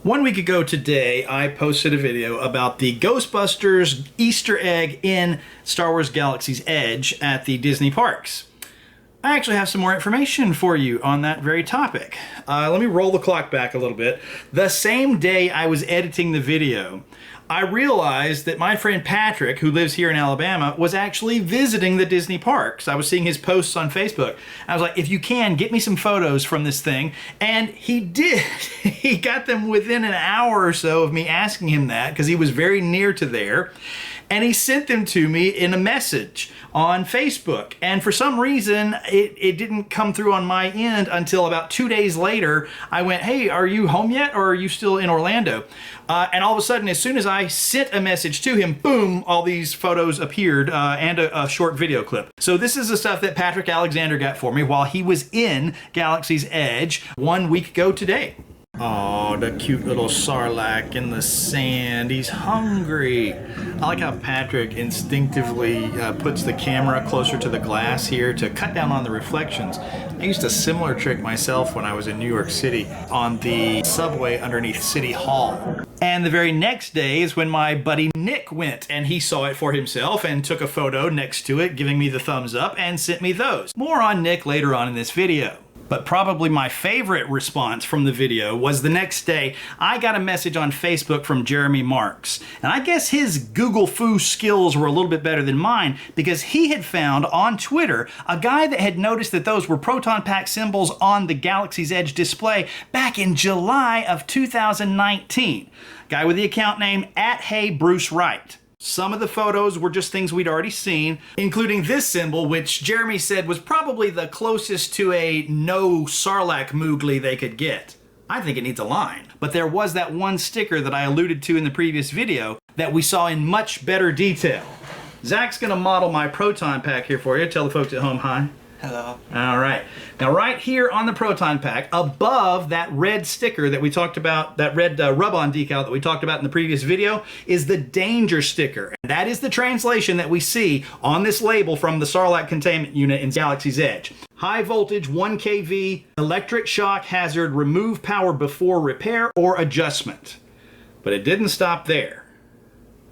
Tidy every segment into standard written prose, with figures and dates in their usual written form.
1 week ago today, I posted a video about the Ghostbusters Easter egg in Star Wars Galaxy's Edge at the Disney parks. I actually have some more information for you on that very topic. Let me roll the clock back a little bit. The same day I was editing the video, I realized that my friend Patrick, who lives here in Alabama, was actually visiting the Disney parks. I was seeing his posts on Facebook. I was like, if you can, get me some photos from this thing. And he did. He got them within an hour or so of me asking him that, because he was very near to there. And he sent them to me in a message on Facebook. And for some reason, it didn't come through on my end until about 2 days later. I went, hey, are you home yet, or are you still in Orlando? And all of a sudden, as soon as I sent a message to him, boom, all these photos appeared and a short video clip. So this is the stuff that Patrick Alexander got for me while he was in Galaxy's Edge 1 week ago today. Oh, the cute little Sarlacc in the sand. He's hungry. I like how Patrick instinctively puts the camera closer to the glass here to cut down on the reflections. I used a similar trick myself when I was in New York City on the subway underneath City Hall. And the very next day is when my buddy Nick went, and he saw it for himself and took a photo next to it, giving me the thumbs up, and sent me those. More on Nick later on in this video. But probably my favorite response from the video was the next day. I got a message on Facebook from Jeremy Marks. And I guess his Google Foo skills were a little bit better than mine, because he had found on Twitter a guy that had noticed that those were proton pack symbols on the Galaxy's Edge display back in July of 2019. Guy with the account name @HeyBruceWright. Some of the photos were just things we'd already seen, including this symbol, which Jeremy said was probably the closest to a no Sarlacc Moogly they could get. I think it needs a line. But there was that one sticker that I alluded to in the previous video that we saw in much better detail. Zach's gonna model my proton pack here for you. Tell the folks at home hi. Hello. All right. Now right here on the proton pack, above that red sticker that we talked about, that red rub-on decal that we talked about in the previous video, is the danger sticker. And that is the translation that we see on this label from the Sarlacc containment unit in Galaxy's Edge. High voltage, 1 kV, electric shock hazard, remove power before repair or adjustment. But it didn't stop there.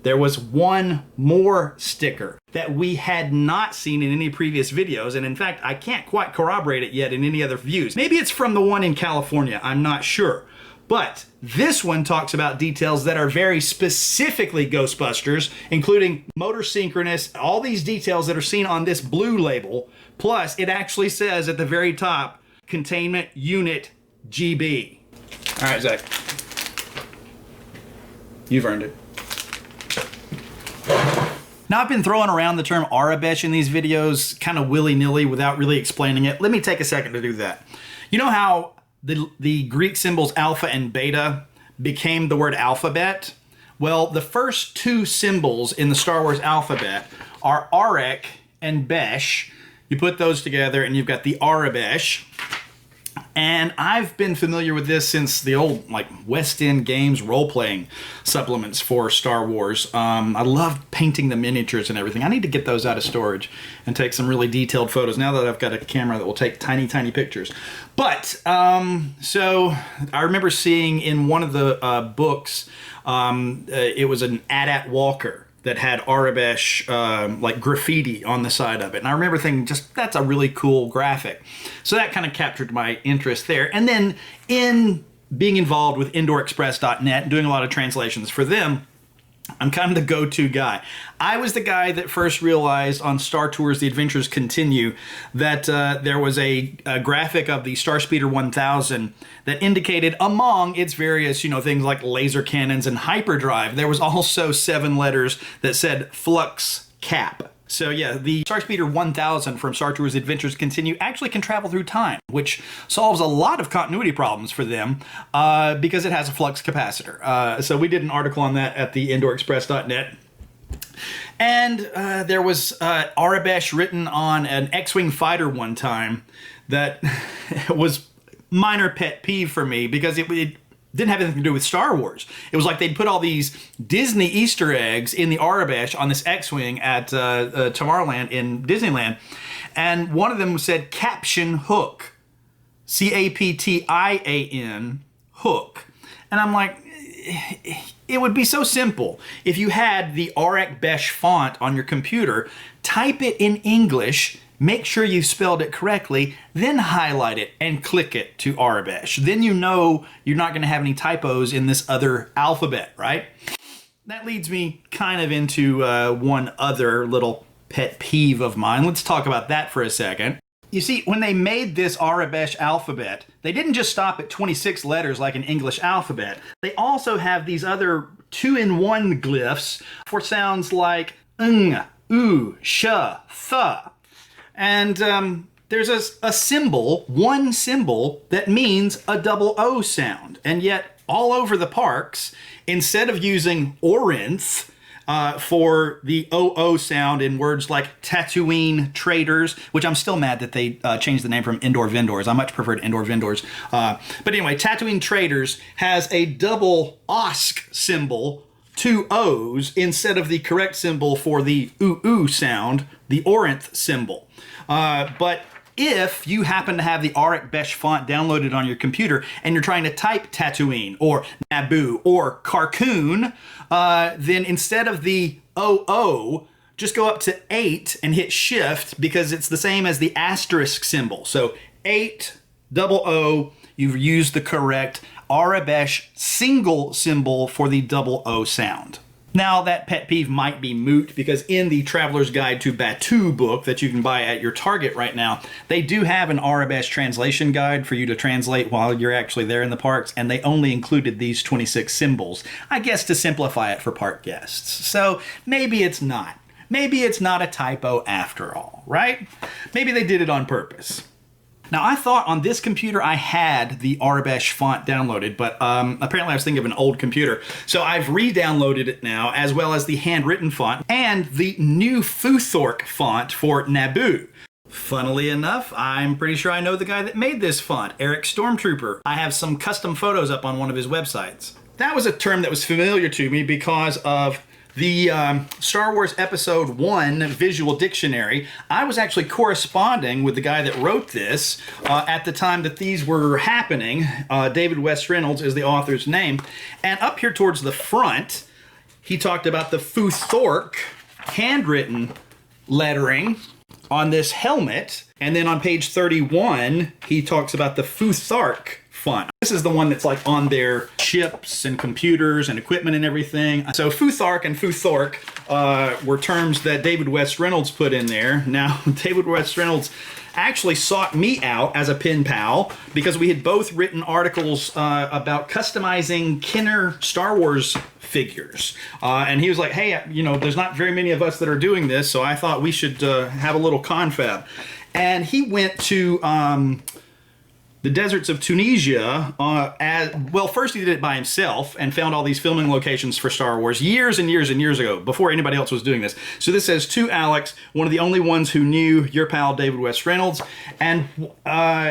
There was one more sticker that we had not seen in any previous videos, and in fact, I can't quite corroborate it yet in any other views. Maybe it's from the one in California, I'm not sure. But this one talks about details that are very specifically Ghostbusters, including motor synchronous, all these details that are seen on this blue label, plus it actually says at the very top, Containment Unit GB. All right, Zach. You've earned it. Now, I've been throwing around the term Arabesh in these videos kind of willy-nilly without really explaining it. Let me take a second to do that. You know how the Greek symbols alpha and beta became the word alphabet? Well, the first two symbols in the Star Wars alphabet are Arek and Besh. You put those together and you've got the Arabesh. And I've been familiar with this since the old West End Games role-playing supplements for Star Wars. I love painting the miniatures and everything. I need to get those out of storage and take some really detailed photos now that I've got a camera that will take tiny, tiny pictures. But, so I remember seeing in one of the books, it was an AT-AT Walker that had Arabesh graffiti on the side of it. And I remember thinking, just that's a really cool graphic. So that kind of captured my interest there. And then in being involved with IndoorExpress.net and doing a lot of translations for them, I'm kind of the go-to guy. I was the guy that first realized on Star Tours The Adventures Continue that there was a graphic of the Starspeeder 1000 that indicated among its various, things like laser cannons and hyperdrive, there was also 7 letters that said Flux Cap. So yeah, the Starspeeder 1000 from Star Tours Adventures Continue actually can travel through time, which solves a lot of continuity problems for them because it has a flux capacitor. So we did an article on that at the IndoorExpress.net. And there was Arabesh written on an X-Wing fighter one time that was minor pet peeve for me because it didn't have anything to do with Star Wars. It was like they'd put all these Disney Easter eggs in the Arabesh on this X-Wing at Tomorrowland in Disneyland. And one of them said Caption Hook. C-A-P-T-I-A-N, Hook. And I'm like, it would be so simple. If you had the Arabic font on your computer, type it in English, make sure you spelled it correctly, then highlight it and click it to Arabic. Then you know you're not going to have any typos in this other alphabet, right? That leads me kind of into one other little pet peeve of mine. Let's talk about that for a second. You see, when they made this Arabic alphabet, they didn't just stop at 26 letters like an English alphabet. They also have these other 2-in-1 glyphs for sounds like ng, oo, sh, th. And there's a symbol, one symbol, that means a double O sound. And yet, all over the parks, instead of using Orinth, for the OO sound in words like Tatooine Traders, which I'm still mad that they changed the name from Indoor Vendors. I much preferred Indoor Vendors. But anyway, Tatooine Traders has a double OSC symbol, 2 O's, instead of the correct symbol for the OO sound, the Orinth symbol. But if you happen to have the Arabic font downloaded on your computer and you're trying to type Tatooine or Naboo or Carcoon, then instead of the OO, just go up to 8 and hit Shift because it's the same as the asterisk symbol. So 8, double O, you've used the correct Arabic single symbol for the double O sound. Now, that pet peeve might be moot because in the Traveler's Guide to Batuu book that you can buy at your Target right now, they do have an Arabic translation guide for you to translate while you're actually there in the parks, and they only included these 26 symbols, I guess to simplify it for park guests. So maybe it's not. Maybe it's not a typo after all, right? Maybe they did it on purpose. Now, I thought on this computer I had the Arabic font downloaded, but apparently I was thinking of an old computer. So I've re-downloaded it now, as well as the handwritten font and the new Futhork font for Naboo. Funnily enough, I'm pretty sure I know the guy that made this font, Eric Stormtrooper. I have some custom photos up on one of his websites. That was a term that was familiar to me because of the Star Wars Episode 1 Visual Dictionary. I was actually corresponding with the guy that wrote this at the time that these were happening. David West Reynolds is the author's name. And up here towards the front, he talked about the Futhork handwritten lettering on this helmet. And then on page 31, he talks about the Futhark font. This is the one that's like on their chips and computers and equipment and everything. So Futhark and Futhork were terms that David West Reynolds put in there. Now, David West Reynolds actually sought me out as a pen pal because we had both written articles about customizing Kenner Star Wars figures. And he was like, hey, you know, there's not very many of us that are doing this, so I thought we should have a little confab. And he went to the deserts of Tunisia, first he did it by himself and found all these filming locations for Star Wars years and years and years ago, before anybody else was doing this. So this says, to Alex, one of the only ones who knew your pal David West Reynolds. And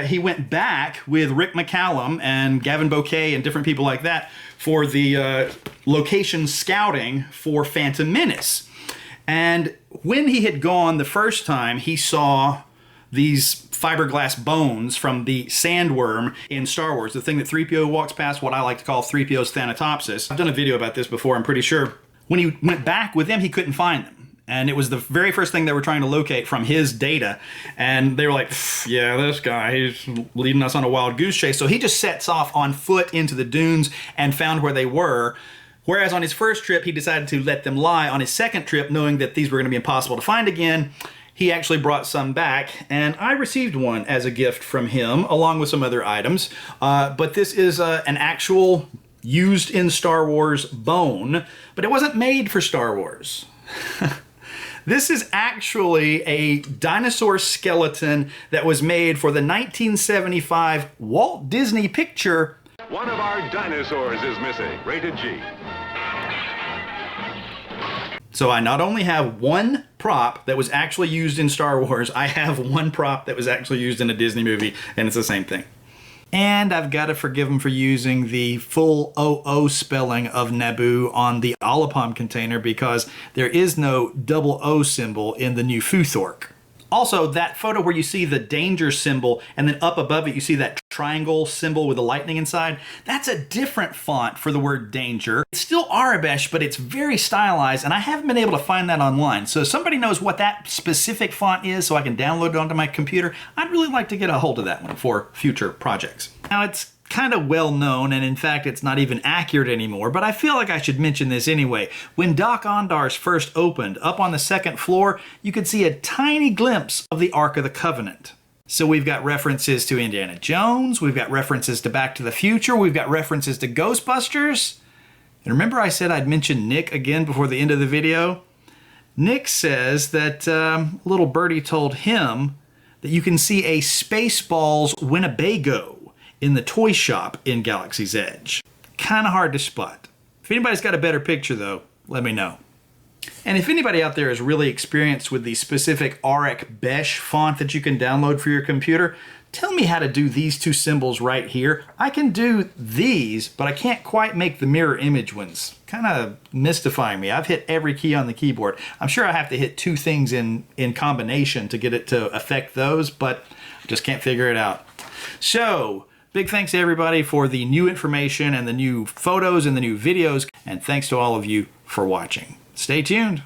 he went back with Rick McCallum and Gavin Bouquet and different people like that for the location scouting for Phantom Menace. And when he had gone the first time, he saw these fiberglass bones from the sandworm in Star Wars, the thing that 3PO walks past, what I like to call 3PO's Thanatopsis. I've done a video about this before, I'm pretty sure. When he went back with them, he couldn't find them. And it was the very first thing they were trying to locate from his data. And they were like, yeah, this guy, he's leading us on a wild goose chase. So he just sets off on foot into the dunes and found where they were. Whereas on his first trip, he decided to let them lie. On his second trip, knowing that these were going to be impossible to find again, he actually brought some back, and I received one as a gift from him, along with some other items. But this is an actual used in Star Wars bone, but it wasn't made for Star Wars. This is actually a dinosaur skeleton that was made for the 1975 Walt Disney picture. One of our dinosaurs is missing. Rated G. So I not only have one prop that was actually used in Star Wars, I have one prop that was actually used in a Disney movie, and it's the same thing. And I've got to forgive him for using the full OO spelling of Naboo on the Olipom container because there is no double O symbol in the new Futhork. Also, that photo where you see the danger symbol and then up above it you see that triangle symbol with the lightning inside, that's a different font for the word danger. It's still Arabic, but it's very stylized, and I haven't been able to find that online. So if somebody knows what that specific font is so I can download it onto my computer, I'd really like to get a hold of that one for future projects. Now, it's kind of well known, and in fact it's not even accurate anymore, but I feel like I should mention this anyway. When Doc Ondar's first opened, up on the second floor, you could see a tiny glimpse of the Ark of the Covenant. So we've got references to Indiana Jones, we've got references to Back to the Future, we've got references to Ghostbusters. And remember I said I'd mention Nick again before the end of the video? Nick says that little birdie told him that you can see a Spaceballs Winnebago in the toy shop in Galaxy's Edge. Kind of hard to spot. If anybody's got a better picture though, let me know. And if anybody out there is really experienced with the specific Auric Besh font that you can download for your computer, tell me how to do these two symbols right here. I can do these, but I can't quite make the mirror image ones. Kind of mystifying me. I've hit every key on the keyboard. I'm sure I have to hit two things in combination to get it to affect those, but I just can't figure it out. So, big thanks to everybody for the new information and the new photos and the new videos, and thanks to all of you for watching. Stay tuned.